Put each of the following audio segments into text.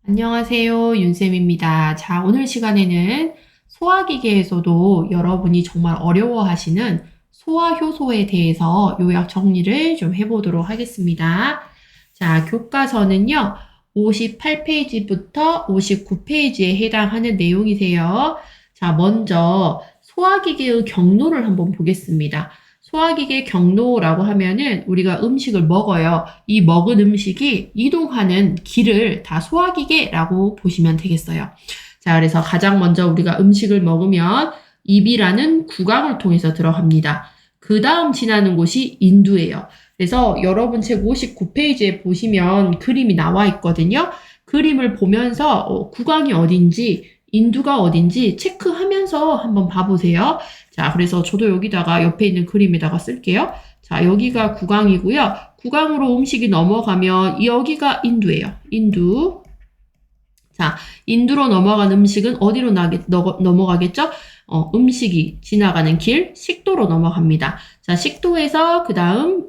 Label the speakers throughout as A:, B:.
A: 안녕하세요. 윤쌤입니다. 자, 오늘 시간에는 소화기계에서도 여러분이 정말 어려워하시는 소화효소에 대해서 요약 정리를 좀 해보도록 하겠습니다. 자, 교과서는요, 58페이지부터 59페이지에 해당하는 내용이세요. 자, 먼저 소화기계의 경로를 한번 보겠습니다. 소화기계 경로라고 하면은 우리가 음식을 먹어요. 이 먹은 음식이 이동하는 길을 다 소화기계라고 보시면 되겠어요. 자, 그래서 가장 먼저 우리가 음식을 먹으면 입이라는 구강을 통해서 들어갑니다. 그 다음 지나는 곳이 인두예요. 그래서 여러분 책 59페이지에 보시면 그림이 나와 있거든요. 그림을 보면서 구강이 어딘지 인두가 어딘지 체크하면서 한번 봐보세요. 자, 그래서 저도 여기다가 옆에 있는 그림에다가 쓸게요. 자, 여기가 구강이고요. 구강으로 음식이 넘어가면 여기가 인두예요. 인두. 자, 인두로 넘어간 음식은 어디로 넘어가겠죠? 음식이 지나가는 길, 식도로 넘어갑니다. 자, 식도에서 그 다음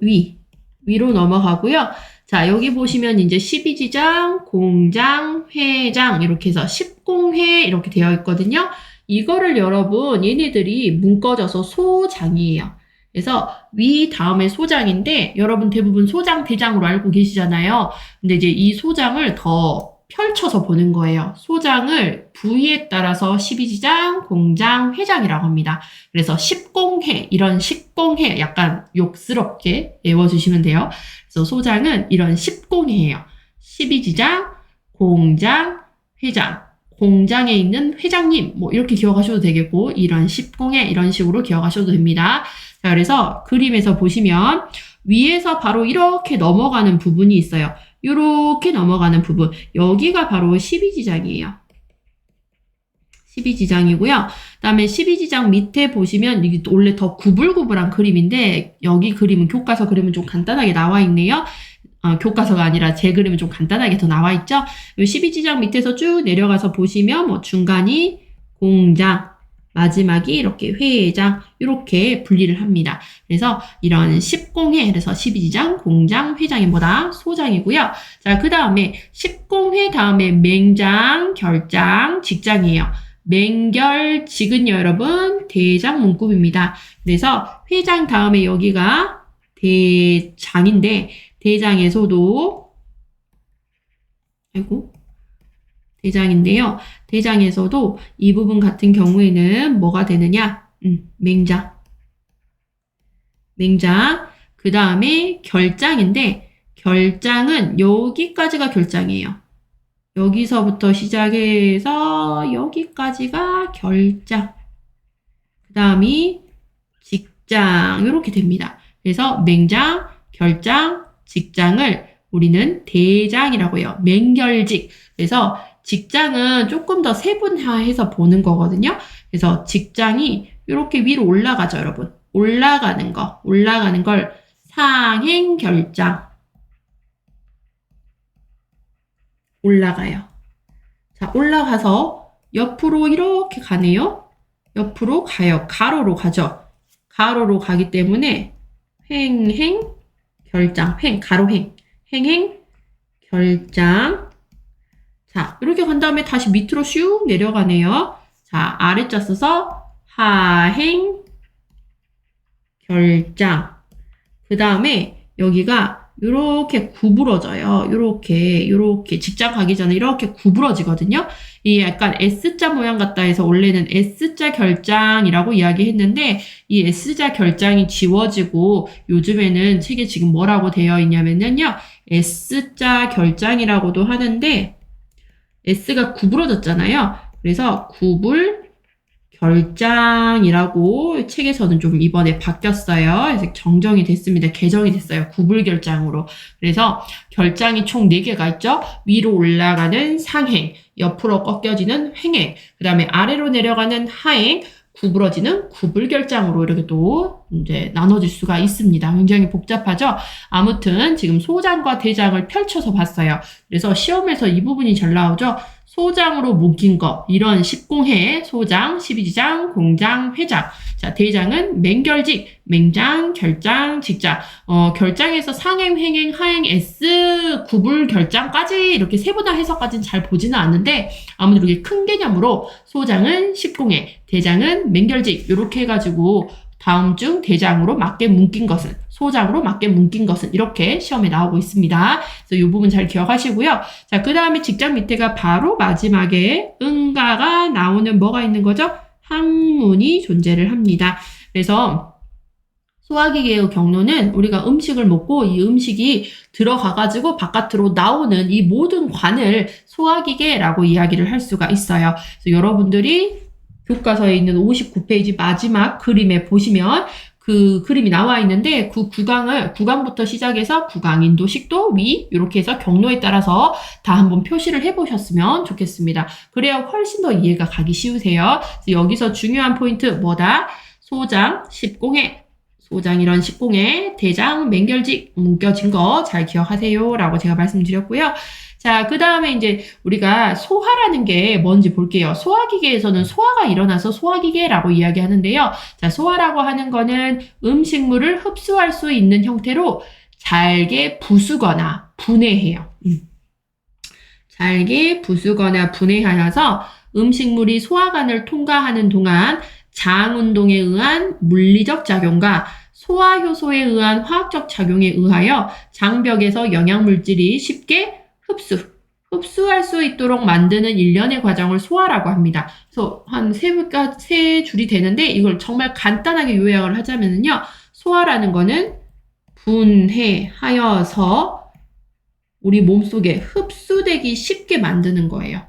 A: 위로 넘어가고요. 자, 여기 보시면 이제 12지장, 공장, 회장 이렇게 해서 10공회 이렇게 되어 있거든요. 이거를 여러분 얘네들이 묶어져서 소장이에요. 그래서 위 다음에 소장인데 여러분 대부분 소장, 대장으로 알고 계시잖아요. 근데 이제 이 소장을 더 펼쳐서 보는 거예요. 소장을 부위에 따라서 12지장, 공장, 회장이라고 합니다. 그래서 10공회, 이런 10공회 약간 욕스럽게 외워주시면 돼요. 그래서 소장은 이런 10공회예요. 12지장, 공장, 회장. 공장에 있는 회장님 뭐 이렇게 기억하셔도 되겠고 이런 10공회 이런 식으로 기억하셔도 됩니다. 자, 그래서 그림에서 보시면 위에서 바로 이렇게 넘어가는 부분이 있어요. 이렇게 넘어가는 부분 여기가 바로 12지장이에요. 12지장이고요. 그 다음에 12지장 밑에 보시면 이게 원래 더 구불구불한 그림인데 여기 그림은 교과서 그림은 좀 간단하게 나와 있네요. 교과서가 아니라 제 그림은 좀 간단하게 더 나와 있죠. 12지장 밑에서 쭉 내려가서 보시면 뭐 중간이 공장, 마지막이 이렇게 회장 이렇게 분리를 합니다. 그래서 이런 10공회 그래서 12지장, 공장, 회장이 뭐다? 소장이고요. 자, 그 다음에 10공회 다음에 맹장, 결장, 직장이에요. 맹결직은요 여러분 대장 문구입니다. 그래서 회장 다음에 여기가 대장인데 대장에서도 대장인데요. 대장에서도 이 부분 같은 경우에는 뭐가 되느냐? 맹장. 그 다음에 결장인데 결장은 여기까지가 결장이에요. 여기서부터 시작해서 여기까지가 결장. 그 다음이 직장 이렇게 됩니다. 그래서 맹장, 결장, 직장을 우리는 대장이라고 해요. 맹결직. 그래서 직장은 조금 더 세분화해서 보는 거거든요. 그래서 직장이 이렇게 위로 올라가죠, 여러분. 올라가는 걸 상행결장. 올라가요. 자, 올라가서 옆으로 이렇게 가네요. 옆으로 가요. 가로로 가죠. 가로로 가기 때문에 결장, 가로행, 결장. 자, 이렇게 간 다음에 다시 밑으로 슉 내려가네요. 자, 아래자 써서 하행, 결장. 그 다음에 여기가 이렇게 구부러져요. 이렇게 직장 가기 전에 이렇게 구부러지거든요. 이 약간 S자 모양 같다 해서 원래는 S자 결장이라고 이야기했는데 이 S자 결장이 지워지고 요즘에는 책에 지금 뭐라고 되어 있냐면요. S자 결장이라고도 하는데 S가 구부러졌잖아요. 그래서 결장이라고 책에서는 좀 이번에 바뀌었어요. 그래서 정정이 됐습니다. 개정이 됐어요. 구불결장으로. 그래서 결장이 총 4개가 있죠. 위로 올라가는 상행, 옆으로 꺾여지는 횡행, 그 다음에 아래로 내려가는 하행, 구부러지는 구불결장으로 이렇게 또 이제 나눠질 수가 있습니다. 굉장히 복잡하죠? 아무튼 지금 소장과 대장을 펼쳐서 봤어요. 그래서 시험에서 이 부분이 잘 나오죠? 소장으로 묶인 거, 이런 십공해, 소장, 십이지장, 공장, 회장. 자, 대장은 맹결직, 맹장, 결장, 직장. 결장에서 상행, 회행, 하행, S, 구불, 결장까지 이렇게 세분화해서까지는 잘 보지는 않는데 아무래도 이렇게 큰 개념으로 소장은 십공해, 대장은 맹결직 이렇게 해가지고 다음 중 대장으로 맞게 묶인 것은, 소장으로 맞게 묶인 것은 이렇게 시험에 나오고 있습니다. 그래서 이 부분 잘 기억하시고요. 자, 그 다음에 직장 밑에가 바로 마지막에 응가가 나오는 뭐가 있는 거죠? 항문이 존재를 합니다. 그래서 소화기계의 경로는 우리가 음식을 먹고 이 음식이 들어가가지고 바깥으로 나오는 이 모든 관을 소화기계라고 이야기를 할 수가 있어요. 그래서 여러분들이 교과서에 있는 59페이지 마지막 그림에 보시면 그 그림이 나와 있는데 그 구강부터 시작해서 구강, 인도, 식도, 위 이렇게 해서 경로에 따라서 다 한번 표시를 해보셨으면 좋겠습니다. 그래야 훨씬 더 이해가 가기 쉬우세요. 여기서 중요한 포인트 뭐다? 소장, 십공해. 소장 이런 십공해, 대장, 맹결직 묶여진 거 잘 기억하세요 라고 제가 말씀드렸고요. 자, 그 다음에 이제 우리가 소화라는 게 뭔지 볼게요. 소화기계에서는 소화가 일어나서 소화기계라고 이야기하는데요. 자, 소화라고 하는 거는 음식물을 흡수할 수 있는 형태로 잘게 부수거나 분해해요. 잘게 부수거나 분해하여서 음식물이 소화관을 통과하는 동안 장운동에 의한 물리적 작용과 소화효소에 의한 화학적 작용에 의하여 장벽에서 영양물질이 쉽게 흡수할 수 있도록 만드는 일련의 과정을 소화라고 합니다. 그래서 한 세 줄이 되는데 이걸 정말 간단하게 요약을 하자면요. 소화라는 거는 분해하여서 우리 몸속에 흡수되기 쉽게 만드는 거예요.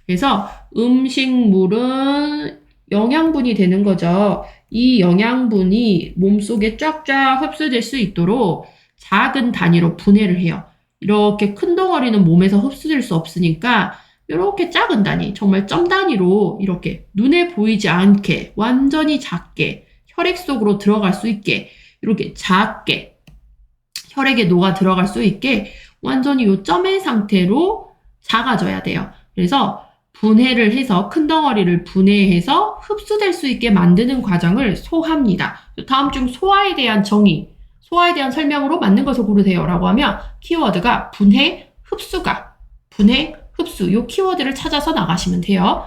A: 그래서 음식물은 영양분이 되는 거죠. 이 영양분이 몸속에 쫙쫙 흡수될 수 있도록 작은 단위로 분해를 해요. 이렇게 큰 덩어리는 몸에서 흡수될 수 없으니까 이렇게 작은 단위, 정말 점 단위로 이렇게 눈에 보이지 않게 완전히 작게 혈액 속으로 들어갈 수 있게 이렇게 작게 혈액에 녹아 들어갈 수 있게 완전히 요 점의 상태로 작아져야 돼요. 그래서 분해를 해서 큰 덩어리를 분해해서 흡수될 수 있게 만드는 과정을 소화입니다. 다음 중 소화에 대한 정의, 소화에 대한 설명으로 맞는 것을 고르세요 라고 하면 키워드가 분해, 흡수가 분해, 흡수 요 키워드를 찾아서 나가시면 돼요.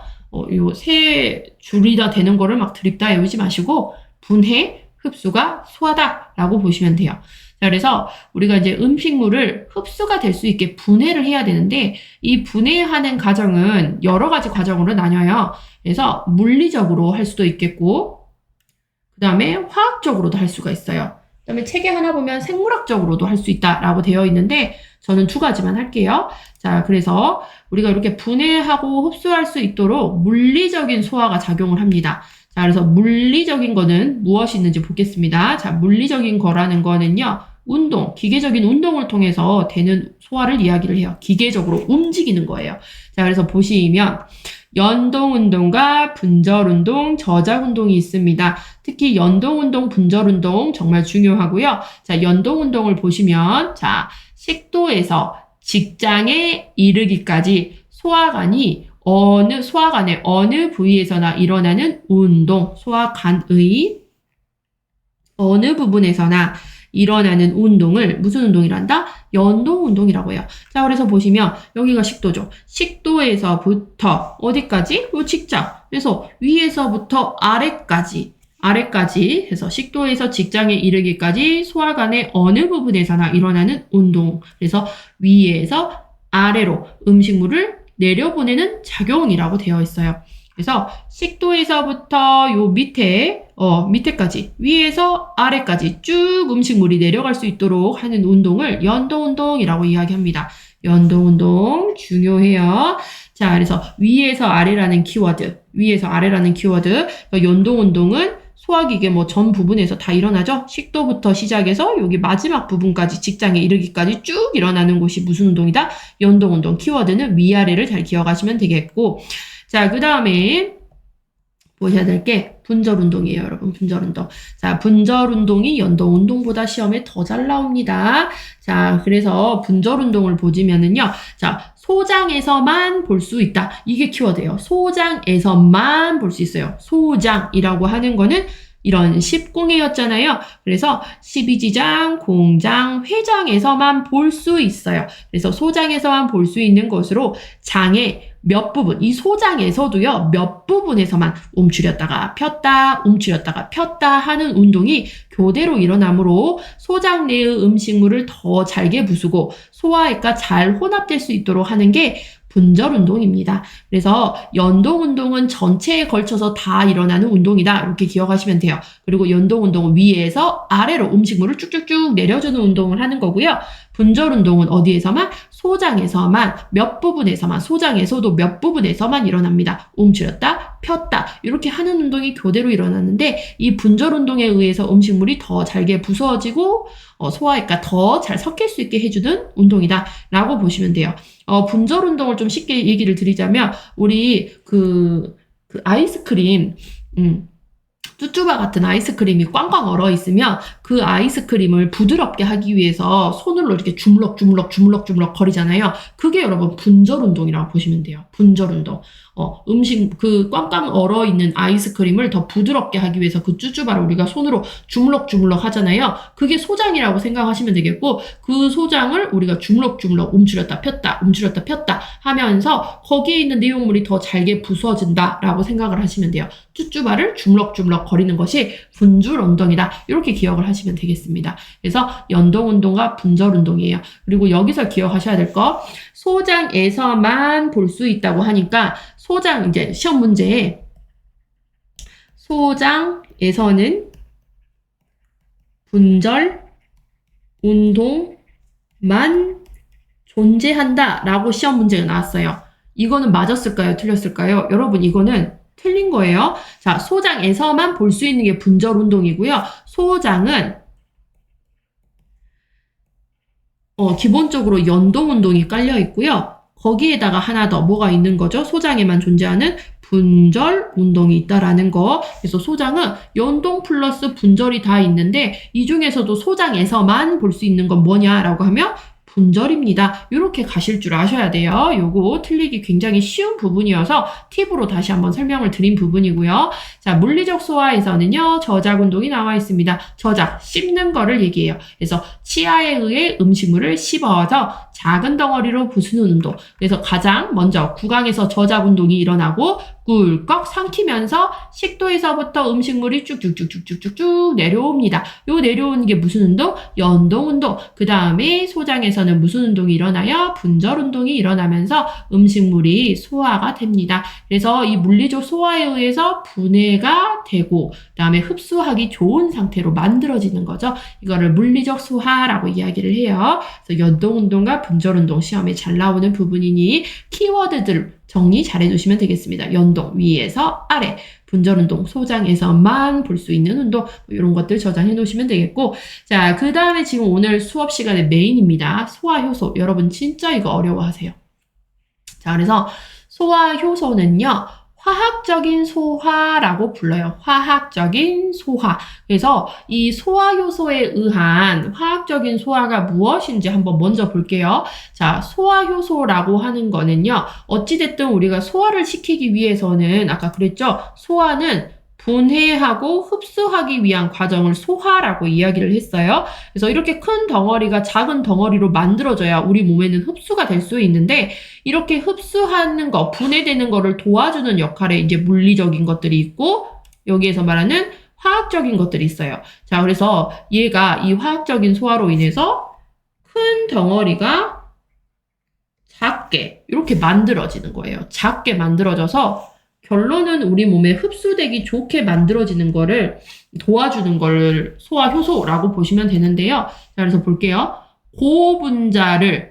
A: 요 세 줄이나 되는 거를 막 드립다 외우지 마시고 분해, 흡수가 소화다 라고 보시면 돼요. 자, 그래서 우리가 이제 음식물을 흡수가 될 수 있게 분해를 해야 되는데 이 분해하는 과정은 여러 가지 과정으로 나뉘어요. 그래서 물리적으로 할 수도 있겠고 그 다음에 화학적으로도 할 수가 있어요. 그 다음에 책에 하나 보면 생물학적으로도 할 수 있다라고 되어 있는데 저는 두 가지만 할게요. 자, 그래서 우리가 이렇게 분해하고 흡수할 수 있도록 물리적인 소화가 작용을 합니다. 자, 그래서 물리적인 거는 무엇이 있는지 보겠습니다. 자, 물리적인 거라는 거는요. 운동, 기계적인 운동을 통해서 되는 소화를 이야기를 해요. 기계적으로 움직이는 거예요. 자, 그래서 보시면 연동운동과 분절운동, 저작운동이 있습니다. 특히 연동운동, 분절운동 정말 중요하고요. 자, 연동운동을 보시면 자, 식도에서 직장에 이르기까지 소화관의 어느 부위에서나 일어나는 운동, 소화관의 어느 부분에서나 일어나는 운동을 무슨 운동이란다? 연동운동이라고 해요. 자, 그래서 보시면 여기가 식도죠. 식도에서부터 어디까지? 요 직장. 그래서 위에서부터 아래까지 해서 식도에서 직장에 이르기까지 소화관의 어느 부분에서나 일어나는 운동. 그래서 위에서 아래로 음식물을 내려보내는 작용이라고 되어 있어요. 그래서 식도에서부터 요 밑에까지 위에서 아래까지 쭉 음식물이 내려갈 수 있도록 하는 운동을 연동운동이라고 이야기합니다. 연동운동 중요해요. 자, 그래서 위에서 아래라는 키워드, 연동운동은 소화기계 전 부분에서 다 일어나죠. 식도부터 시작해서 여기 마지막 부분까지 직장에 이르기까지 쭉 일어나는 곳이 무슨 운동이다? 연동운동. 키워드는 위아래를 잘 기억하시면 되겠고, 자, 그 다음에 보셔야 될 게 분절운동이에요, 여러분. 분절운동. 자, 분절운동이 연동운동보다 시험에 더 잘 나옵니다. 자, 그래서 분절운동을 보시면은요. 자, 소장에서만 볼 수 있다. 이게 키워드예요. 소장에서만 볼 수 있어요. 소장이라고 하는 거는 이런 10공회였잖아요. 그래서 12지장, 공장, 회장에서만 볼 수 있어요. 그래서 소장에서만 볼 수 있는 것으로 장의 몇 부분, 이 소장에서도요, 몇 부분에서만 움츠렸다가 폈다, 움츠렸다가 폈다 하는 운동이 교대로 일어나므로 소장 내의 음식물을 더 잘게 부수고 소화액과 잘 혼합될 수 있도록 하는 게 분절운동입니다. 그래서 연동운동은 전체에 걸쳐서 다 일어나는 운동이다. 이렇게 기억하시면 돼요. 그리고 연동운동은 위에서 아래로 음식물을 쭉쭉쭉 내려주는 운동을 하는 거고요. 분절운동은 어디에서만? 소장에서만, 몇 부분에서만, 소장에서도 몇 부분에서만 일어납니다. 움츠렸다, 폈다 이렇게 하는 운동이 교대로 일어나는데 이 분절운동에 의해서 음식물이 더 잘게 부서지고 소화액과 더 잘 섞일 수 있게 해주는 운동이다 라고 보시면 돼요. 분절운동을 좀 쉽게 얘기를 드리자면 우리 그 아이스크림 쭈쭈바 같은 아이스크림이 꽝꽝 얼어 있으면 그 아이스크림을 부드럽게 하기 위해서 손으로 이렇게 주물럭 거리잖아요. 그게 여러분 분절운동이라고 보시면 돼요. 분절운동. 음식 그 꽝꽝 얼어 있는 아이스크림을 더 부드럽게 하기 위해서 그 쭈쭈바를 우리가 손으로 주물럭 하잖아요. 그게 소장이라고 생각하시면 되겠고 그 소장을 우리가 주물럭 움츠렸다 폈다 하면서 거기에 있는 내용물이 더 잘게 부서진다라고 생각을 하시면 돼요. 쭈쭈바를 주물럭 거리는 것이 분절운동이다. 이렇게 기억을 하시면 되겠습니다. 그래서 연동운동과 분절운동이에요. 그리고 여기서 기억하셔야 될 거 소장에서만 볼 수 있다고 하니까 소장 이제 시험 문제에 소장에서는 분절 운동만 존재한다 라고 시험 문제가 나왔어요. 이거는 맞았을까요? 틀렸을까요? 여러분 이거는 틀린 거예요. 자, 소장에서만 볼 수 있는 게 분절 운동이고요. 소장은 기본적으로 연동 운동이 깔려 있고요. 거기에다가 하나 더 뭐가 있는 거죠? 소장에만 존재하는 분절 운동이 있다라는 거. 그래서 소장은 연동 플러스 분절이 다 있는데 이 중에서도 소장에서만 볼 수 있는 건 뭐냐라고 하면 분절입니다. 이렇게 가실 줄 아셔야 돼요. 요거 틀리기 굉장히 쉬운 부분이어서 팁으로 다시 한번 설명을 드린 부분이고요. 자, 물리적 소화에서는요. 저작 운동이 나와 있습니다. 저작, 씹는 거를 얘기해요. 그래서 치아에 의해 음식물을 씹어서 작은 덩어리로 부수는 운동. 그래서 가장 먼저 구강에서 저작 운동이 일어나고 꿀꺽 삼키면서 식도에서부터 음식물이 쭉쭉쭉쭉쭉쭉 내려옵니다. 요 내려오는 게 무슨 운동? 연동 운동. 그 다음에 소장에서는 무슨 운동이 일어나요? 분절 운동이 일어나면서 음식물이 소화가 됩니다. 그래서 이 물리적 소화에 의해서 분해가 되고 그 다음에 흡수하기 좋은 상태로 만들어지는 거죠. 이거를 물리적 소화라고 이야기를 해요. 그래서 연동 운동과 분절 운동 시험에 잘 나오는 부분이니 키워드들 정리 잘 해주시면 되겠습니다. 연동 위에서 아래, 분절운동 소장에서만 볼 수 있는 운동 이런 것들 저장해 놓으시면 되겠고 자, 그 다음에 지금 오늘 수업 시간의 메인입니다. 소화효소. 여러분 진짜 이거 어려워하세요. 자, 그래서 소화효소는요. 화학적인 소화라고 불러요. 화학적인 소화. 그래서 이 소화효소에 의한 화학적인 소화가 무엇인지 한번 먼저 볼게요. 자, 소화효소라고 하는 거는요. 어찌됐든 우리가 소화를 시키기 위해서는 아까 그랬죠. 소화는 분해하고 흡수하기 위한 과정을 소화라고 이야기를 했어요. 그래서 이렇게 큰 덩어리가 작은 덩어리로 만들어져야 우리 몸에는 흡수가 될 수 있는데 이렇게 흡수하는 거, 분해되는 거를 도와주는 역할에 이제 물리적인 것들이 있고 여기에서 말하는 화학적인 것들이 있어요. 자, 그래서 얘가 이 화학적인 소화로 인해서 큰 덩어리가 작게 이렇게 만들어지는 거예요. 작게 만들어져서 결론은 우리 몸에 흡수되기 좋게 만들어지는 거를 도와주는 걸 소화효소라고 보시면 되는데요. 자, 그래서 볼게요. 고분자면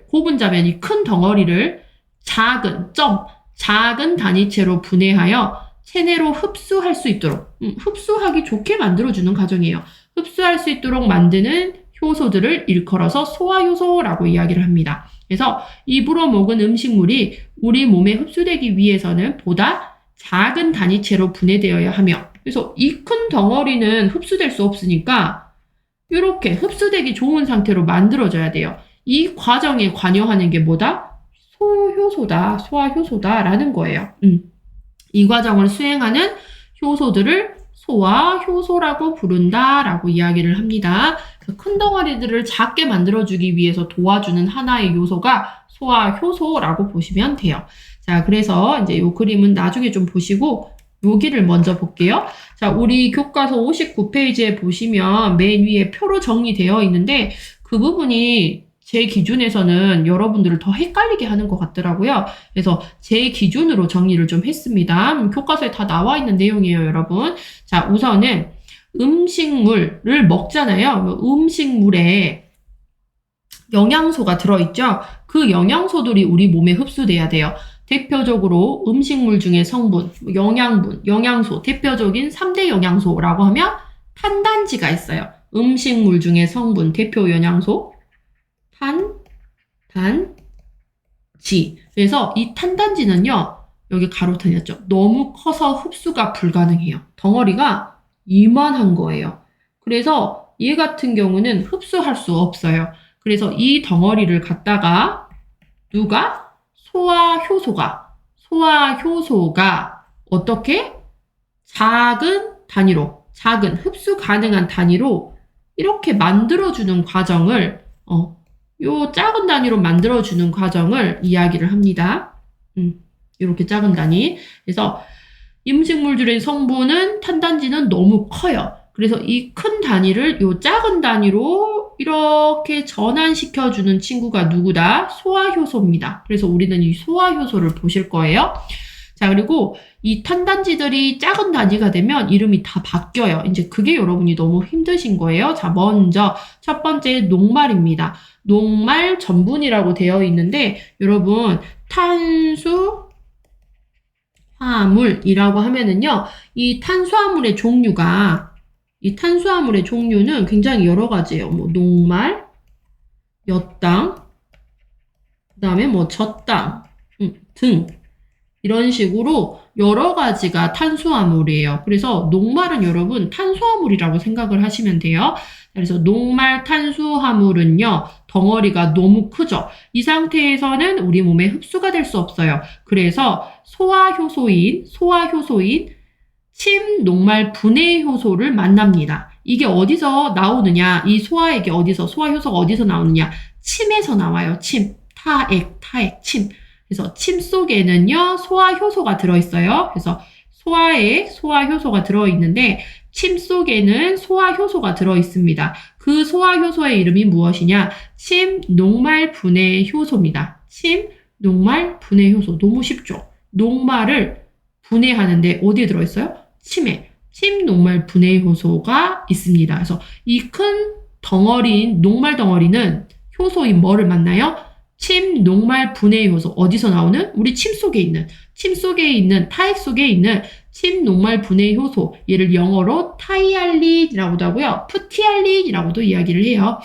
A: 이 큰 덩어리를 작은 단위체로 분해하여 체내로 흡수할 수 있도록, 흡수하기 좋게 만들어주는 과정이에요. 흡수할 수 있도록 만드는 효소들을 일컬어서 소화효소라고 이야기를 합니다. 그래서 입으로 먹은 음식물이 우리 몸에 흡수되기 위해서는 보다 작은 단위체로 분해되어야 하며, 그래서 이 큰 덩어리는 흡수될 수 없으니까 이렇게 흡수되기 좋은 상태로 만들어져야 돼요. 이 과정에 관여하는 게 뭐다? 소효소다, 소화효소다라는 거예요. 이 과정을 수행하는 효소들을 소화효소라고 부른다라고 이야기를 합니다. 큰 덩어리들을 작게 만들어주기 위해서 도와주는 하나의 요소가 소화효소라고 보시면 돼요. 자, 그래서 이제 이 그림은 나중에 좀 보시고 여기를 먼저 볼게요. 자, 우리 교과서 59페이지에 보시면 맨 위에 표로 정리되어 있는데 그 부분이 제 기준에서는 여러분들을 더 헷갈리게 하는 것 같더라고요. 그래서 제 기준으로 정리를 좀 했습니다. 교과서에 다 나와 있는 내용이에요, 여러분. 자, 우선은 음식물을 먹잖아요. 음식물에 영양소가 들어있죠. 그 영양소들이 우리 몸에 흡수돼야 돼요. 대표적으로 음식물 중에 성분, 영양분, 영양소, 대표적인 3대 영양소라고 하면 탄단지가 있어요. 음식물 중에 성분, 대표 영양소, 단지. 그래서 이 탄단지는요, 여기 가로 틀렸죠. 너무 커서 흡수가 불가능해요. 덩어리가 이만한 거예요. 그래서 얘 같은 경우는 흡수할 수 없어요. 그래서 이 덩어리를 갖다가 누가? 소화효소가 어떻게? 작은 단위로, 작은 흡수 가능한 단위로 이렇게 만들어주는 과정을, 요 작은 단위로 만들어주는 과정을 이야기를 합니다. 이렇게 작은 단위. 그래서 음식물들의 성분은 탄단지는 너무 커요. 그래서 이 큰 단위를 요 작은 단위로 이렇게 전환시켜주는 친구가 누구다? 소화효소입니다. 그래서 우리는 이 소화효소를 보실 거예요. 자, 그리고 이 탄단지들이 작은 단위가 되면 이름이 다 바뀌어요. 이제 그게 여러분이 너무 힘드신 거예요. 자, 먼저 첫 번째 녹말입니다. 녹말 전분이라고 되어 있는데 여러분 탄수화물이라고 하면은요. 이 탄수화물의 종류는 굉장히 여러 가지예요. 뭐 녹말, 엿당, 그다음에 뭐 젖당 등 이런 식으로 여러 가지가 탄수화물이에요. 그래서 녹말은 여러분 탄수화물이라고 생각을 하시면 돼요. 그래서 녹말 탄수화물은요. 덩어리가 너무 크죠. 이 상태에서는 우리 몸에 흡수가 될 수 없어요. 그래서 소화효소인 침 녹말 분해 효소를 만납니다. 이게 어디서 나오느냐? 이 소화효소가 어디서 나오느냐? 침에서 나와요. 침, 타액, 침. 그래서 침 속에는요, 소화효소가 들어있어요. 그래서 소화효소가 들어있는데, 침 속에는 소화효소가 들어있습니다. 그 소화효소의 이름이 무엇이냐? 침 녹말 분해 효소입니다. 침 녹말 분해 효소. 너무 쉽죠? 녹말을 분해하는데 어디에 들어있어요? 침에. 침 녹말 분해 효소가 있습니다. 그래서 이 큰 덩어리인 녹말 덩어리는 효소인 뭐를 만나요? 침 녹말 분해 효소. 어디서 나오는? 우리 침 속에 있는 타액 속에 있는 침 녹말 분해 효소. 얘를 영어로 타이알린이라고도 하고요. 푸티알린이라고도 이야기를 해요.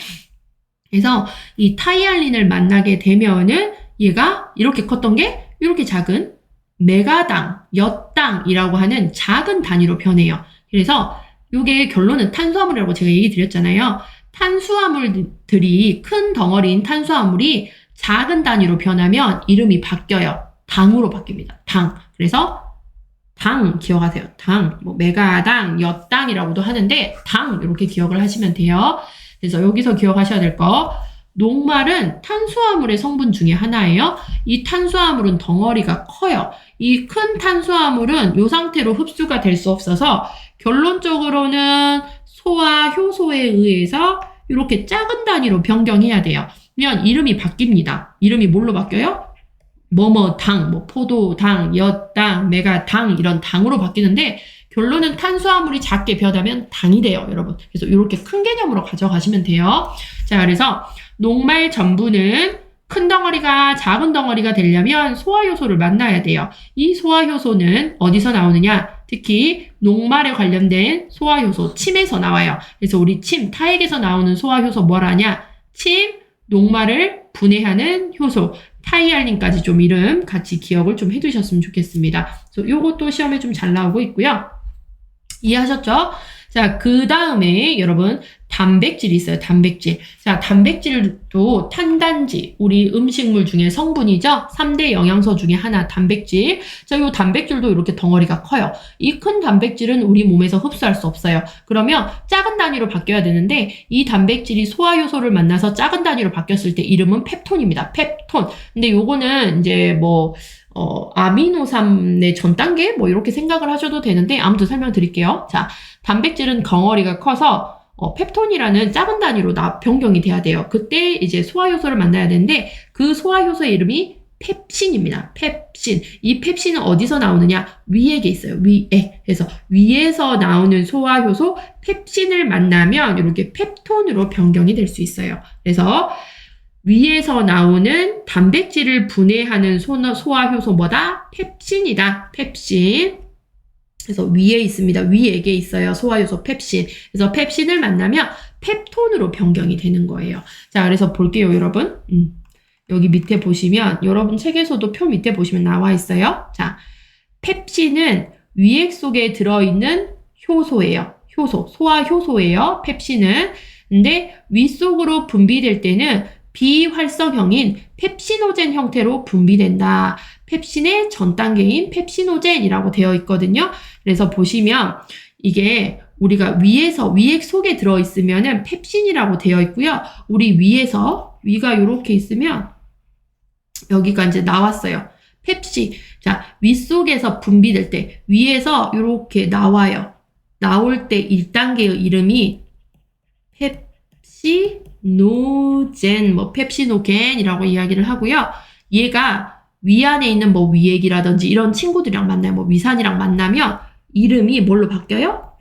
A: 그래서 이 타이알린을 만나게 되면은 얘가 이렇게 컸던 게 이렇게 작은 메가당, 엿당이라고 하는 작은 단위로 변해요. 그래서 이게 결론은 탄수화물이라고 제가 얘기 드렸잖아요. 탄수화물들이 큰 덩어리인 탄수화물이 작은 단위로 변하면 이름이 바뀌어요. 당으로 바뀝니다. 당. 그래서 당 기억하세요. 당, 뭐 메가당, 엿당이라고도 하는데 당 이렇게 기억을 하시면 돼요. 그래서 여기서 기억하셔야 될 거. 녹말은 탄수화물의 성분 중에 하나예요. 이 탄수화물은 덩어리가 커요. 이 큰 탄수화물은 이 상태로 흡수가 될 수 없어서 결론적으로는 소화효소에 의해서 이렇게 작은 단위로 변경해야 돼요. 그러면 이름이 바뀝니다. 이름이 뭘로 바뀌어요? 뭐뭐당, 뭐 포도당, 엿당, 메가당 이런 당으로 바뀌는데 결론은 탄수화물이 작게 변하면 당이 돼요, 여러분. 그래서 이렇게 큰 개념으로 가져가시면 돼요. 자, 그래서 녹말 전분은 큰 덩어리가 작은 덩어리가 되려면 소화효소를 만나야 돼요. 이 소화효소는 어디서 나오느냐? 특히 녹말에 관련된 소화효소, 침에서 나와요. 그래서 우리 침, 타액에서 나오는 소화효소 뭐라냐? 침, 녹말을 분해하는 효소. 타이알린까지 좀 이름 같이 기억을 좀 해두셨으면 좋겠습니다. 그래서 요것도 시험에 좀 잘 나오고 있고요. 이해하셨죠? 자, 그 다음에 여러분 단백질이 있어요. 단백질. 자, 단백질도 탄단지, 우리 음식물 중에 성분이죠. 3대 영양소 중에 하나 단백질. 자, 요 단백질도 이렇게 덩어리가 커요. 이 큰 단백질은 우리 몸에서 흡수할 수 없어요. 그러면 작은 단위로 바뀌어야 되는데 이 단백질이 소화효소를 만나서 작은 단위로 바뀌었을 때 이름은 펩톤입니다. 펩톤. 근데 요거는 이제 뭐 아미노산의 전 단계? 뭐 이렇게 생각을 하셔도 되는데 아무튼 설명드릴게요. 자, 단백질은 덩어리가 커서 펩톤이라는 작은 단위로 변경이 돼야 돼요. 그때 이제 소화효소를 만나야 되는데 그 소화효소의 이름이 펩신입니다. 펩신. 이 펩신은 어디서 나오느냐? 위액에 있어요. 위액. 그래서 위에서 나오는 소화효소 펩신을 만나면 이렇게 펩톤으로 변경이 될 수 있어요. 그래서 위에서 나오는 단백질을 분해하는 소화효소보다 펩신이다. 펩신. 그래서 위에 있습니다. 위액에 있어요. 소화효소 펩신. 그래서 펩신을 만나면 펩톤으로 변경이 되는 거예요. 자, 그래서 볼게요, 여러분. 여기 밑에 보시면 여러분 책에서도 표 밑에 보시면 나와 있어요. 자, 펩신은 위액 속에 들어있는 효소예요. 효소, 소화효소예요. 펩신은. 근데 윗속으로 분비될 때는 비활성형인 펩시노젠 형태로 분비된다. 펩신의 전 단계인 펩시노젠이라고 되어 있거든요. 그래서 보시면 이게 우리가 위액 속에 들어있으면은 펩신이라고 되어 있고요. 우리 위가 이렇게 있으면 여기가 이제 나왔어요. 펩시. 자, 윗속에서 분비될 때 위에서 이렇게 나와요. 나올 때 1단계의 이름이 펩시노젠, 펩시노겐이라고 이야기를 하고요. 얘가 위 안에 있는 위액이라든지 이런 친구들이랑 만나요. 위산이랑 만나면 이름이 뭘로 바뀌어요?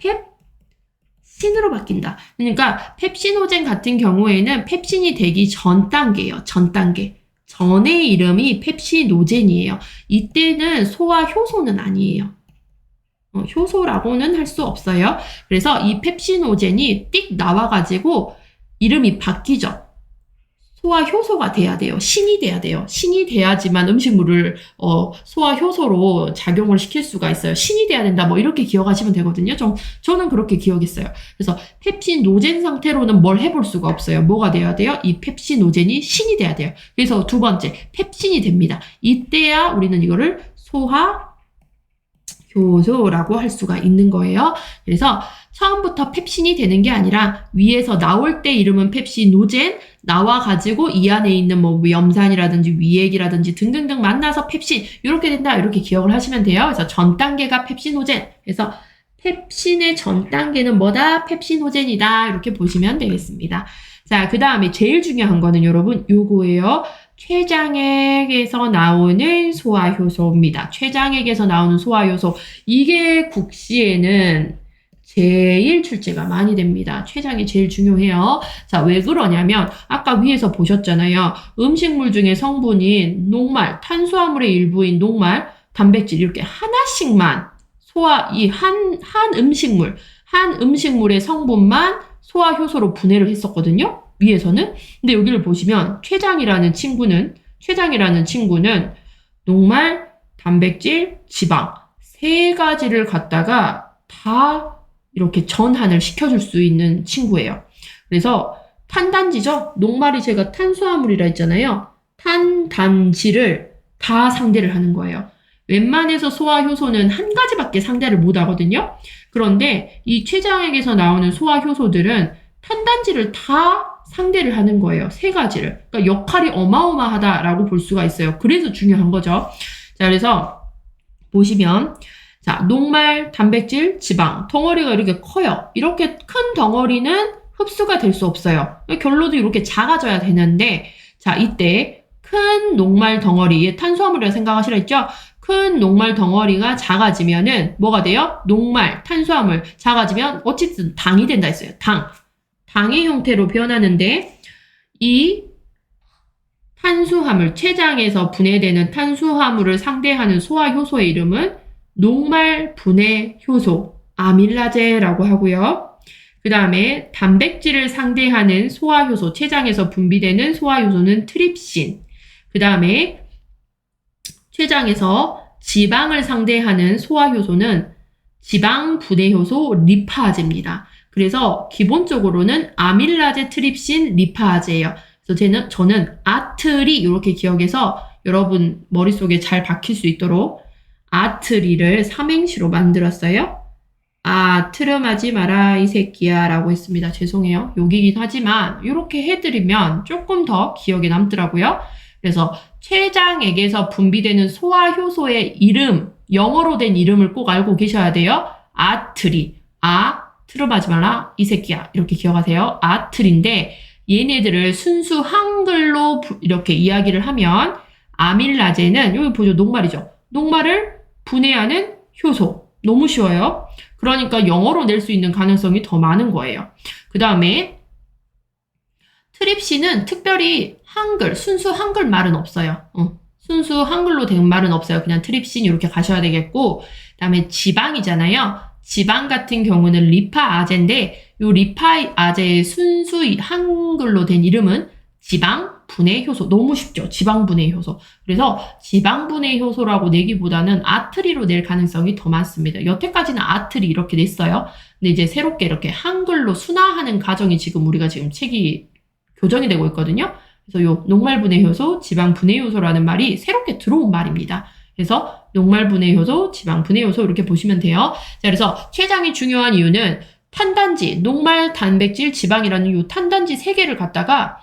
A: 펩신으로 바뀐다. 그러니까 펩시노젠 같은 경우에는 펩신이 되기 전 단계예요. 전 단계. 전의 이름이 펩시노젠이에요. 이때는 소화효소는 아니에요. 효소라고는 할 수 없어요. 그래서 이 펩시노젠이 띡 나와가지고 이름이 바뀌죠. 소화효소가 돼야 돼요. 신이 돼야 돼요. 신이 돼야지만 음식물을 소화효소로 작용을 시킬 수가 있어요. 신이 돼야 된다. 이렇게 기억하시면 되거든요. 저는 그렇게 기억했어요. 그래서 펩시노젠 상태로는 뭘 해볼 수가 없어요. 뭐가 돼야 돼요? 이 펩시노젠이 신이 돼야 돼요. 그래서 두 번째, 펩신이 됩니다. 이때야 우리는 이거를 소화효소라고 할 수가 있는 거예요. 그래서 처음부터 펩신이 되는 게 아니라 위에서 나올 때 이름은 펩시노젠, 나와가지고 이 안에 있는 염산이라든지 위액이라든지 등등등 만나서 펩신, 이렇게 된다. 이렇게 기억을 하시면 돼요. 그래서 전 단계가 펩시노젠. 그래서 펩신의 전 단계는 뭐다? 펩시노젠이다. 이렇게 보시면 되겠습니다. 자, 그 다음에 제일 중요한 거는 여러분 요거예요. 췌장액에서 나오는 소화효소입니다. 췌장액에서 나오는 소화효소. 이게 국시에는 제일 출제가 많이 됩니다. 췌장이 제일 중요해요. 자, 왜 그러냐면 아까 위에서 보셨잖아요. 음식물 중에 성분인 녹말, 탄수화물의 일부인 녹말, 단백질 이렇게 하나씩만 한 음식물의 성분만 소화효소로 분해를 했었거든요. 위에서는. 근데 여기를 보시면 췌장이라는 친구는 녹말, 단백질, 지방 세 가지를 갖다가 다 이렇게 전환을 시켜줄 수 있는 친구예요. 그래서 탄단지죠. 녹말이 제가 탄수화물이라 했잖아요. 탄단지를 다 상대를 하는 거예요. 웬만해서 소화효소는 한 가지밖에 상대를 못 하거든요. 그런데 이 췌장액에서 나오는 소화효소들은 탄단지를 다 상대를 하는 거예요. 세 가지를. 그러니까 역할이 어마어마하다라고 볼 수가 있어요. 그래서 중요한 거죠. 자, 그래서 보시면 자, 녹말, 단백질, 지방 덩어리가 이렇게 커요. 이렇게 큰 덩어리는 흡수가 될 수 없어요. 결로도 이렇게 작아져야 되는데 자, 이때 큰 녹말 덩어리, 탄수화물이라고 생각하시라 했죠? 큰 녹말 덩어리가 작아지면은 뭐가 돼요? 녹말, 탄수화물 작아지면 어쨌든 당이 된다 했어요. 당의 형태로 변하는데 이 탄수화물, 췌장에서 분해되는 탄수화물을 상대하는 소화효소의 이름은 녹말 분해 효소, 아밀라제라고 하고요. 그 다음에 단백질을 상대하는 소화효소, 췌장에서 분비되는 소화효소는 트립신. 그 다음에 췌장에서 지방을 상대하는 소화효소는 지방 분해 효소 리파아제입니다. 그래서 기본적으로는 아밀라제, 트립신, 리파아제예요. 그래서 저는 아트리 이렇게 기억해서 여러분 머릿속에 잘 박힐 수 있도록 아트리를 삼행시로 만들었어요. 아, 트름하지 마라 이 새끼야 라고 했습니다. 죄송해요. 욕이긴 하지만 이렇게 해드리면 조금 더 기억에 남더라고요. 그래서 췌장액에서 분비되는 소화효소의 이름, 영어로 된 이름을 꼭 알고 계셔야 돼요. 아트리, 트름하지 마라 이 새끼야 이렇게 기억하세요. 아트리인데 얘네들을 순수 한글로 이렇게 이야기를 하면 아밀라제는 여기 보죠. 녹말이죠. 녹말을 분해하는 효소. 너무 쉬워요. 그러니까 영어로 낼 수 있는 가능성이 더 많은 거예요. 그 다음에 트립신은 특별히 한글, 순수 한글 말은 없어요. 순수 한글로 된 말은 없어요. 그냥 트립신 이렇게 가셔야 되겠고 그 다음에 지방이잖아요. 지방 같은 경우는 리파아제인데 이 리파아제의 순수 한글로 된 이름은 지방 분해 효소. 너무 쉽죠? 지방 분해 효소. 그래서 지방 분해 효소라고 내기보다는 아트리로 낼 가능성이 더 많습니다. 여태까지는 아트리 이렇게 냈어요. 근데 이제 새롭게 이렇게 한글로 순화하는 과정이 지금 우리가 지금 책이 교정이 되고 있거든요. 그래서 요 녹말 분해 효소, 지방 분해 효소라는 말이 새롭게 들어온 말입니다. 그래서 녹말 분해 효소, 지방 분해 효소 이렇게 보시면 돼요. 자, 그래서 췌장이 중요한 이유는 탄단지, 녹말, 단백질, 지방이라는 이 탄단지 3개를 갖다가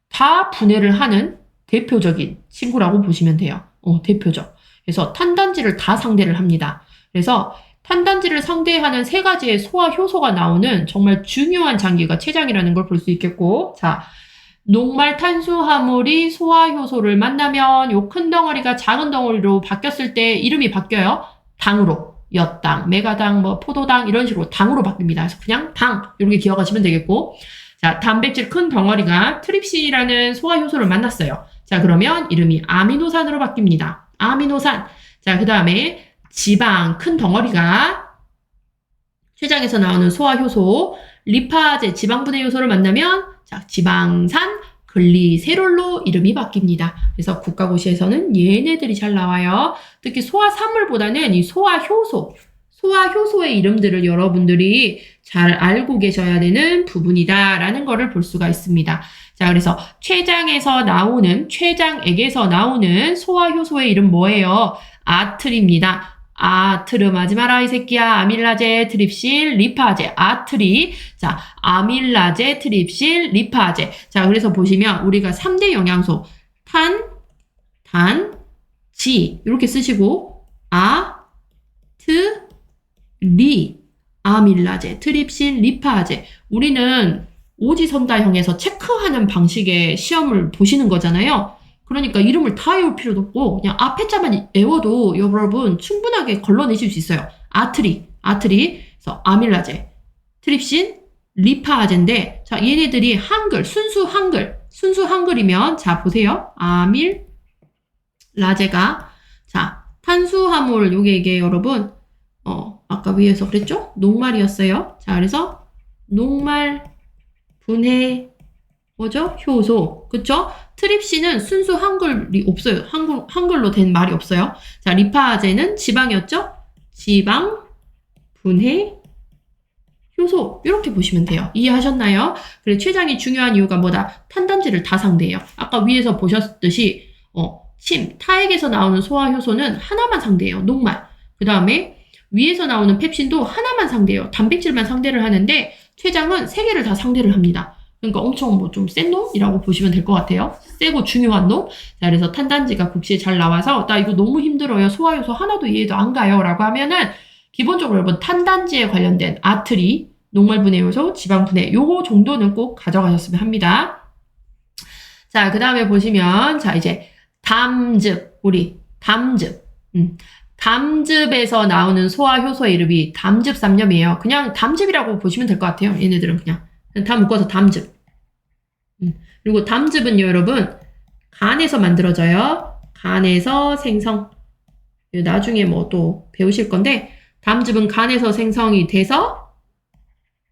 A: 다 분해를 하는 대표적인 친구라고 보시면 돼요. 대표적. 그래서 탄단지를 다 상대를 합니다. 그래서 탄단지를 상대하는 3가지의 소화 효소가 나오는 정말 중요한 장기가 췌장이라는 걸 볼 수 있겠고, 자, 녹말 탄수화물이 소화 효소를 만나면 요 큰 덩어리가 작은 덩어리로 바뀌었을 때 이름이 바뀌어요. 당으로. 엿당, 메가당, 포도당 이런 식으로 당으로 바뀝니다. 그래서 그냥 당 이렇게 기억하시면 되겠고, 자, 단백질 큰 덩어리가 트립신이라는 소화 효소를 만났어요. 자, 그러면 이름이 아미노산으로 바뀝니다. 아미노산. 자, 그 다음에 지방 큰 덩어리가 췌장에서 나오는 소화 효소 리파제 지방 분해 효소를 만나면 자, 지방산 글리세롤로 이름이 바뀝니다. 그래서 국가고시에서는 얘네들이 잘 나와요. 특히 소화산물보다는 이 소화효소의 이름들을 여러분들이 잘 알고 계셔야 되는 부분이다라는 거를 볼 수가 있습니다. 자, 그래서 췌장에서 나오는, 췌장액에서 나오는 소화효소의 이름 뭐예요? 아트리입니다. 트름하지 마라 이 새끼야. 아밀라제, 트립신, 리파제, 아트리. 자, 아밀라제, 트립신, 리파제. 자, 그래서 보시면 우리가 3대 영양소 지 이렇게 쓰시고 리 아밀라제, 트립신, 리파제. 우리는 오지선다형에서 체크하는 방식의 시험을 보시는 거잖아요. 그러니까 이름을 다 외울 필요도 없고 그냥 앞에 자만 외워도 여러분 충분하게 걸러내실 수 있어요. 아트리, 그래서 아밀라제, 트립신, 리파아제인데 자, 얘네들이 한글, 순수 한글이면 자, 보세요. 아밀라제가 자, 탄수화물 이게 여러분 아까 위에서 그랬죠? 녹말이었어요. 자, 그래서 녹말 분해 효소. 그쵸? 트립신은 순수 한글이 없어요. 한글로 된 말이 없어요. 자, 리파아제는 지방이었죠? 지방 분해 효소. 이렇게 보시면 돼요. 이해하셨나요? 그래, 췌장이 중요한 이유가 뭐다? 탄단지를 다 상대해요. 아까 위에서 보셨듯이 타액에서 나오는 소화 효소는 하나만 상대해요. 녹말. 그 다음에 위에서 나오는 펩신도 하나만 상대해요. 단백질만 상대를 하는데 췌장은 3개를 다 상대를 합니다. 그러니까 엄청 좀 센 놈이라고 보시면 될 것 같아요. 세고 중요한 놈. 자, 그래서 탄단지가 국시에 잘 나와서 나 이거 너무 힘들어요. 소화효소 하나도 이해도 안 가요. 라고 하면은 기본적으로 여러분 탄단지에 관련된 아트리, 녹말분해 효소, 지방분해 요거 정도는 꼭 가져가셨으면 합니다. 자, 그 다음에 보시면 자, 이제 담즙. 담즙에서 나오는 소화효소의 이름이 담즙삼염이에요. 그냥 담즙이라고 보시면 될 것 같아요. 얘네들은 그냥 다 묶어서 담즙. 그리고 담즙은요, 여러분, 간에서 만들어져요. 간에서 생성. 나중에 또 배우실 건데, 담즙은 간에서 생성이 돼서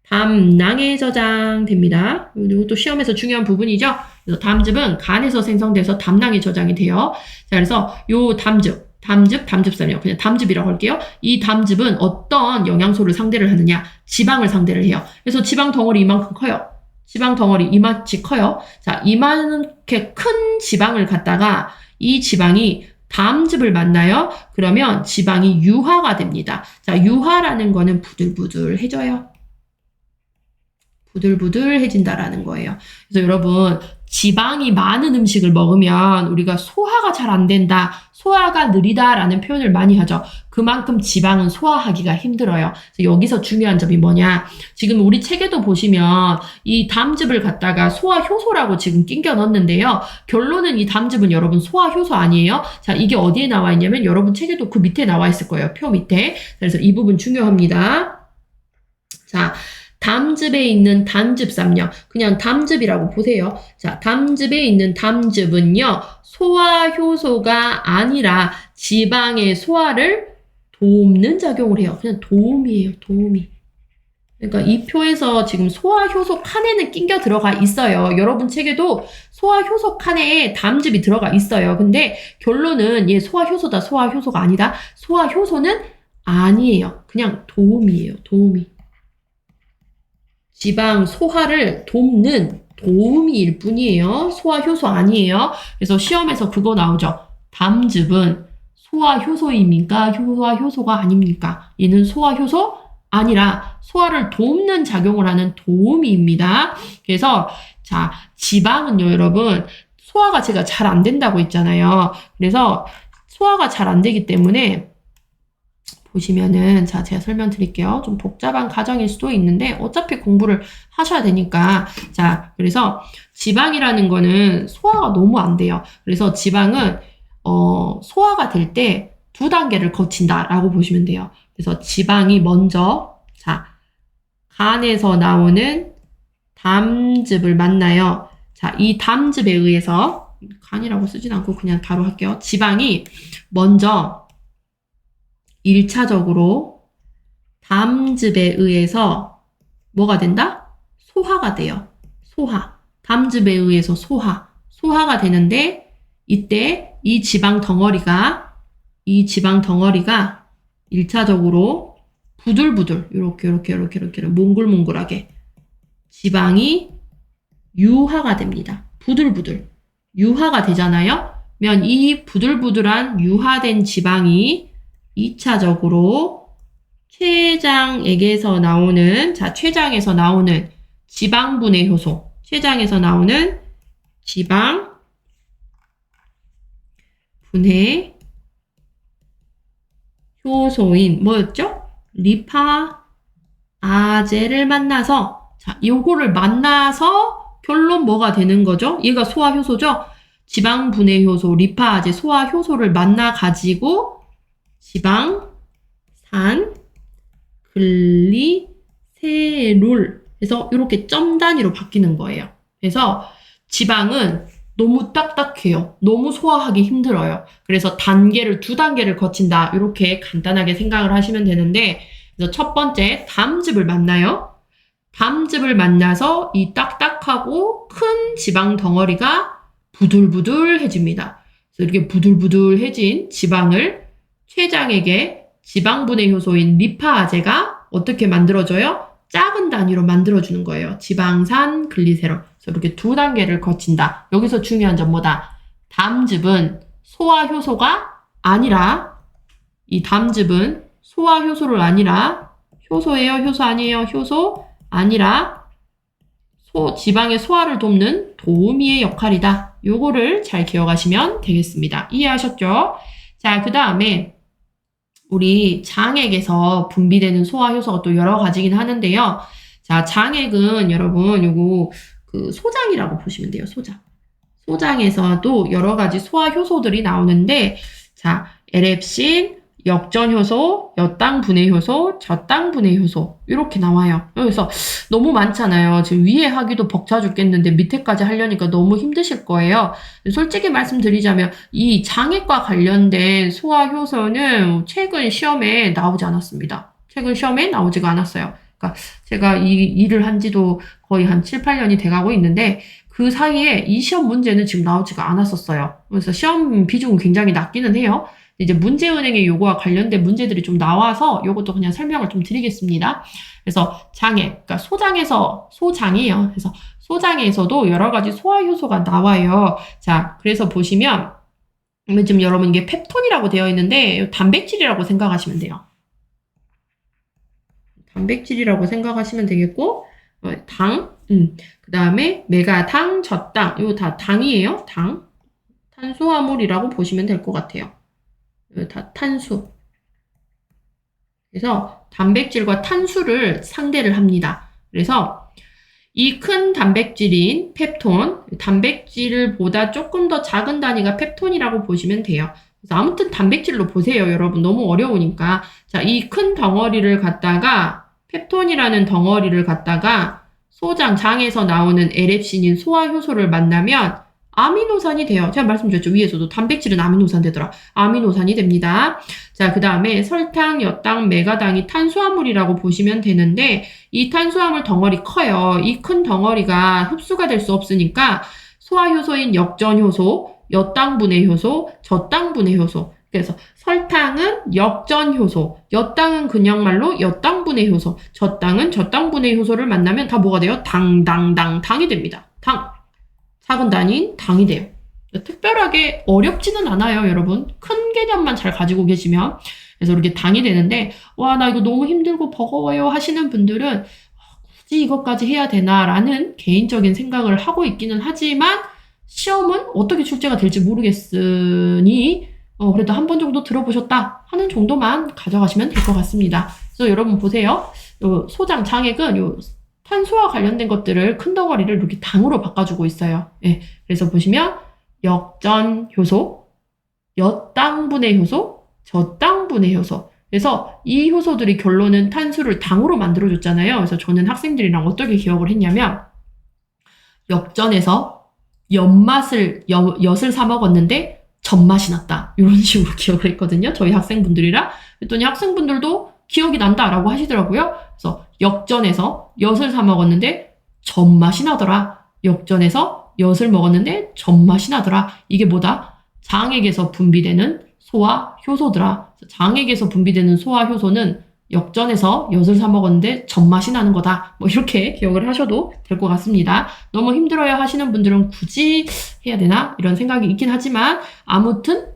A: 담낭에 저장됩니다. 이것도 시험에서 중요한 부분이죠. 그래서 담즙은 간에서 생성돼서 담낭에 저장이 돼요. 자, 그래서 요 담즙산이요. 그냥 담즙이라고 할게요. 이 담즙은 어떤 영양소를 상대를 하느냐? 지방을 상대를 해요. 그래서 지방 덩어리 이만큼 커요. 지방 덩어리 이만치 커요. 자, 이만큼 큰 지방을 갖다가 이 지방이 담즙을 만나요. 그러면 지방이 유화가 됩니다. 자, 유화라는 거는 부들부들해져요. 부들부들해진다라는 거예요. 그래서 여러분, 지방이 많은 음식을 먹으면 우리가 소화가 잘 안 된다, 소화가 느리다라는 표현을 많이 하죠. 그만큼 지방은 소화하기가 힘들어요. 그래서 여기서 중요한 점이 뭐냐? 지금 우리 책에도 보시면 이 담즙을 갖다가 소화효소라고 지금 낑겨 넣었는데요. 결론은 이 담즙은 여러분 소화효소 아니에요. 자, 이게 어디에 나와 있냐면 여러분 책에도 그 밑에 나와 있을 거예요. 표 밑에. 그래서 이 부분 중요합니다. 자, 담즙에 있는 담즙산요. 그냥 담즙이라고 보세요. 자, 담즙에 있는 담즙은요, 소화효소가 아니라 지방의 소화를 돕는 작용을 해요. 그냥 도움이에요, 도움이. 그러니까 이 표에서 지금 소화효소 칸에는 낑겨 들어가 있어요. 여러분 책에도 소화효소 칸에 담즙이 들어가 있어요. 근데 결론은 얘 소화효소다, 소화효소가 아니다. 소화효소는 아니에요. 그냥 도움이에요, 도움이. 지방 소화를 돕는 도우미일 뿐이에요. 소화효소 아니에요. 그래서 시험에서 그거 나오죠. 담즙은 소화효소입니까? 소화효소가 아닙니까? 얘는 소화효소 아니라 소화를 돕는 작용을 하는 도우미입니다. 그래서 자, 지방은요, 여러분, 소화가 제가 잘 안 된다고 했잖아요. 그래서 소화가 잘 안 되기 때문에 보시면은, 자, 제가 설명드릴게요. 좀 복잡한 과정일 수도 있는데, 어차피 공부를 하셔야 되니까. 자, 그래서 지방이라는 거는 소화가 너무 안 돼요. 그래서 지방은, 소화가 될 때 두 단계를 거친다라고 보시면 돼요. 그래서 지방이 먼저, 자, 간에서 나오는 담즙을 만나요. 자, 이 담즙에 의해서, 간이라고 쓰진 않고 그냥 바로 할게요. 지방이 먼저 1차적으로 담즙에 의해서 뭐가 된다? 소화가 돼요. 소화. 담즙에 의해서 소화가 되는데 이때 이 지방 덩어리가 1차적으로 부들부들 이렇게 몽글몽글하게 지방이 유화가 됩니다. 부들부들. 유화가 되잖아요. 그러면 이 부들부들한 유화된 지방이 2차적으로 췌장에서 나오는, 자, 췌장에서 나오는 지방분해 효소, 췌장에서 나오는 지방 분해 효소인 뭐였죠? 리파아제를 만나서, 자, 요거를 만나서 결론 뭐가 되는 거죠? 얘가 소화효소죠? 지방분해 효소, 리파아제, 소화효소를 만나가지고 지방산 글리세롤 해서 이렇게 점 단위로 바뀌는 거예요. 그래서 지방은 너무 딱딱해요. 너무 소화하기 힘들어요. 그래서 두 단계를 거친다. 이렇게 간단하게 생각을 하시면 되는데, 그래서 첫 번째 담즙을 만나요. 담즙을 만나서 이 딱딱하고 큰 지방 덩어리가 부들부들해집니다. 그래서 이렇게 부들부들해진 지방을 췌장에게 지방분해 효소인 리파아제가 어떻게 만들어줘요? 작은 단위로 만들어주는 거예요. 지방산 글리세롤. 그래서 이렇게 두 단계를 거친다. 여기서 중요한 점 뭐다? 담즙은 소화효소가 아니라, 이 담즙은 소화효소를 아니라, 효소예요? 효소 아니에요? 효소 아니라 지방의 소화를 돕는 도우미의 역할이다. 요거를 잘 기억하시면 되겠습니다. 이해하셨죠? 자, 그 다음에 우리 장액에서 분비되는 소화효소가 또 여러 가지긴 하는데요. 자, 장액은 여러분 요거 그 소장이라고 보시면 돼요. 소장에서도 여러 가지 소화효소들이 나오는데, 자, 에렙신, 역전효소, 엿당분해효소, 젖당분해효소 이렇게 나와요. 그래서 너무 많잖아요. 지금 위에 하기도 벅차 죽겠는데 밑에까지 하려니까 너무 힘드실 거예요. 솔직히 말씀드리자면 이 장액과 관련된 소화효소는 최근 시험에 나오지 않았습니다. 최근 시험에 나오지가 않았어요. 그러니까 제가 이 일을 한 지도 거의 한 7, 8년이 돼가고 있는데 그 사이에 이 시험 문제는 지금 나오지가 않았었어요. 그래서 시험 비중은 굉장히 낮기는 해요. 이제 문제은행의 요거와 관련된 문제들이 좀 나와서 요것도 그냥 설명을 좀 드리겠습니다. 그래서 장애, 그러니까 소장이에요. 그래서 소장에서도 여러 가지 소화 효소가 나와요. 자, 그래서 보시면 지금 여러분 이게 펩톤이라고 되어 있는데 단백질이라고 생각하시면 돼요. 단백질이라고 생각하시면 되겠고 그 다음에 메가당, 젖당, 이거 다 당이에요. 당. 탄수화물이라고 보시면 될 것 같아요. 이거 다 탄수. 그래서 단백질과 탄수를 상대를 합니다. 그래서 이 큰 단백질인 펩톤, 단백질보다 조금 더 작은 단위가 펩톤이라고 보시면 돼요. 그래서 아무튼 단백질로 보세요, 여러분. 너무 어려우니까. 자, 이 큰 덩어리를 갖다가 펩톤이라는 덩어리를 갖다가 장에서 나오는 에렙신인 소화효소를 만나면 아미노산이 돼요. 제가 말씀드렸죠. 위에서도 단백질은 아미노산 되더라. 아미노산이 됩니다. 자, 그 다음에 설탕, 엿당, 메가당이 탄수화물이라고 보시면 되는데 이 탄수화물 덩어리 커요. 이 큰 덩어리가 흡수가 될 수 없으니까 소화효소인 역전효소, 엿당분해 효소, 젖당분해 효소. 그래서 설탕은 역전효소, 엿당은 그냥 말로 엿당분해 효소, 젖당은 젖당분해 효소를 만나면 다 뭐가 돼요? 당이 됩니다. 작은 단위인 당이 돼요. 특별하게 어렵지는 않아요, 여러분. 큰 개념만 잘 가지고 계시면. 그래서 이렇게 당이 되는데, 와, 나 이거 너무 힘들고 버거워요 하시는 분들은 굳이 이것까지 해야 되나라는 개인적인 생각을 하고 있기는 하지만 시험은 어떻게 출제가 될지 모르겠으니 그래도 한 번 정도 들어보셨다 하는 정도만 가져가시면 될 것 같습니다. 그래서 여러분 보세요. 요 소장 장액은 요 탄수와 관련된 것들을 큰 덩어리를 이렇게 당으로 바꿔주고 있어요. 예, 그래서 보시면 역전 효소, 엿당분해 효소, 젖당분해 효소. 그래서 이 효소들이 결론은 탄수를 당으로 만들어줬잖아요. 그래서 저는 학생들이랑 어떻게 기억을 했냐면 역전에서 엿을 사 먹었는데 젖맛이 났다. 이런 식으로 기억을 했거든요. 저희 학생분들이랑. 그랬더니 학생분들도 기억이 난다라고 하시더라고요. 그래서 역전에서 엿을 사 먹었는데 젖맛이 나더라. 역전에서 엿을 먹었는데 젖맛이 나더라. 이게 뭐다? 장액에서 분비되는 소화 효소더라. 장액에서 분비되는 소화 효소는 역전에서 엿을 사 먹었는데 젖맛이 나는 거다. 뭐 이렇게 기억을 하셔도 될 것 같습니다. 너무 힘들어요 하시는 분들은 굳이 해야 되나? 이런 생각이 있긴 하지만 아무튼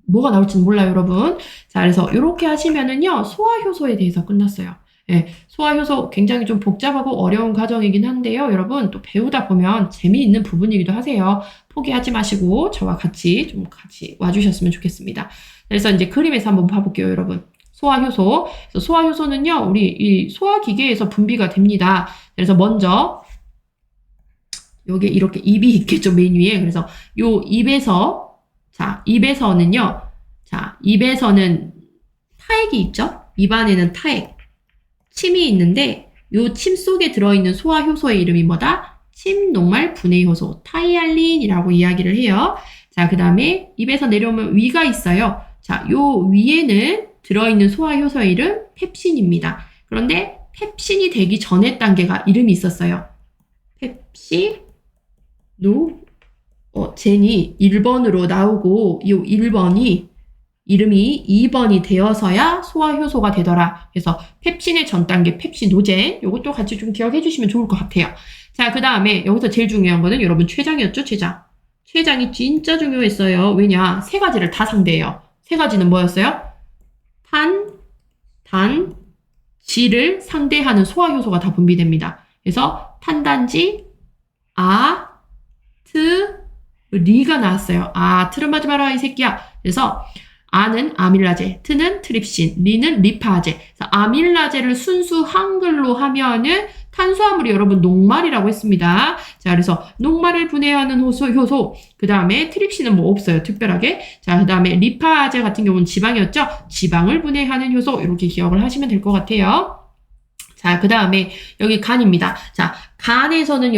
A: 뭐가 나올지는 몰라요, 여러분. 자, 그래서 이렇게 하시면은요, 소화효소에 대해서 끝났어요. 예, 소화효소 굉장히 좀 복잡하고 어려운 과정이긴 한데요, 여러분 또 배우다 보면 재미있는 부분이기도 하세요. 포기하지 마시고 저와 같이 와주셨으면 좋겠습니다. 그래서 이제 그림에서 한번 봐볼게요, 여러분. 소화효소. 그래서 소화효소는요, 우리 이 소화기계에서 분비가 됩니다. 그래서 먼저 요게 이렇게 입이 있겠죠, 맨 위에. 그래서 요 입에서는 타액이 있죠? 입안에는 타액, 침이 있는데 요 침 속에 들어있는 소화효소의 이름이 뭐다? 침녹말 분해효소, 타이알린이라고 이야기를 해요. 자, 그 다음에 입에서 내려오면 위가 있어요. 자, 요 위에는 들어있는 소화효소의 이름 펩신입니다. 그런데 펩신이 되기 전의 단계가 이름이 있었어요. 젠이 1번으로 나오고 이 1번이 이름이 2번이 되어서야 소화효소가 되더라. 그래서 펩신의 전 단계 펩시노젠, 이것도 같이 좀 기억해 주시면 좋을 것 같아요. 자, 그 다음에 여기서 제일 중요한 거는 여러분 췌장이었죠, 췌장. 췌장이 진짜 중요했어요. 왜냐? 세 가지를 다 상대해요. 세 가지는 뭐였어요? 단, 지를 상대하는 소화효소가 다 분비됩니다. 그래서 탄단지, 리가 나왔어요. 트름하지 마라 이 새끼야. 그래서 아는 아밀라제, 트는 트립신, 리는 리파제. 그래서 아밀라제를 순수 한글로 하면은 탄수화물이 여러분 녹말이라고 했습니다. 자, 그래서 녹말을 분해하는 효소. 그 다음에 트립신은 뭐 없어요, 특별하게. 자, 그 다음에 리파제 같은 경우는 지방이었죠. 지방을 분해하는 효소. 이렇게 기억을 하시면 될 것 같아요. 자, 그 다음에 여기 간입니다. 자, 간에서는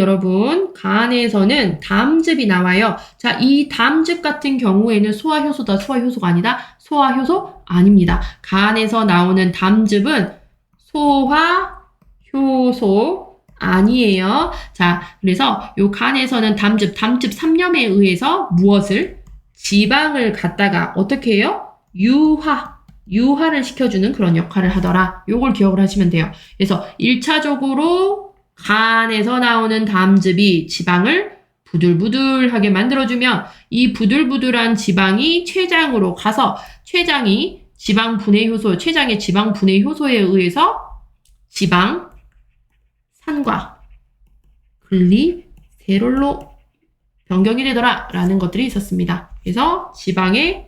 A: 담즙이 나와요. 자, 이 담즙 같은 경우에는 소화효소다, 소화효소가 아니다? 소화효소 아닙니다. 간에서 나오는 담즙은 소화효소 아니에요. 자, 그래서 요 간에서는 담즙 3념에 의해서 무엇을? 지방을 갖다가 어떻게 해요? 유화를 시켜주는 그런 역할을 하더라. 요걸 기억을 하시면 돼요. 그래서 1차적으로 간에서 나오는 담즙이 지방을 부들부들하게 만들어주면 이 부들부들한 지방이 췌장으로 가서 췌장의 지방 분해 효소에 의해서 지방 산과 글리세롤로 변경이 되더라 라는 것들이 있었습니다. 그래서 지방의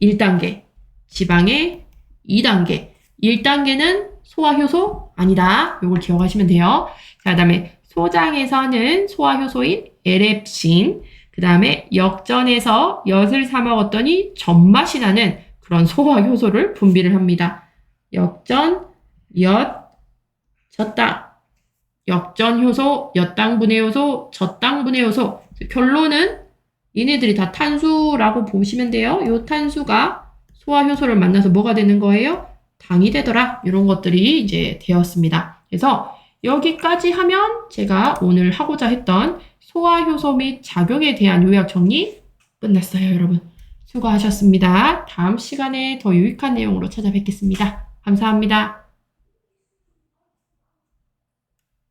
A: 1단계, 지방의 2단계, 1단계는 소화효소 아니다. 이걸 기억하시면 돼요. 자, 그 다음에 소장에서는 소화효소인 에렙신, 그 다음에 역전에서 엿을 사 먹었더니 젖맛이 나는 그런 소화효소를 분비를 합니다. 역전, 엿, 젖당, 역전효소, 엿당분해효소, 젖당분해효소. 결론은 얘네들이 다 탄수라고 보시면 돼요. 요 탄수가 소화효소를 만나서 뭐가 되는 거예요? 당이 되더라. 이런 것들이 이제 되었습니다. 그래서 여기까지 하면 제가 오늘 하고자 했던 소화효소 및 작용에 대한 요약 정리 끝났어요, 여러분. 수고하셨습니다. 다음 시간에 더 유익한 내용으로 찾아뵙겠습니다. 감사합니다.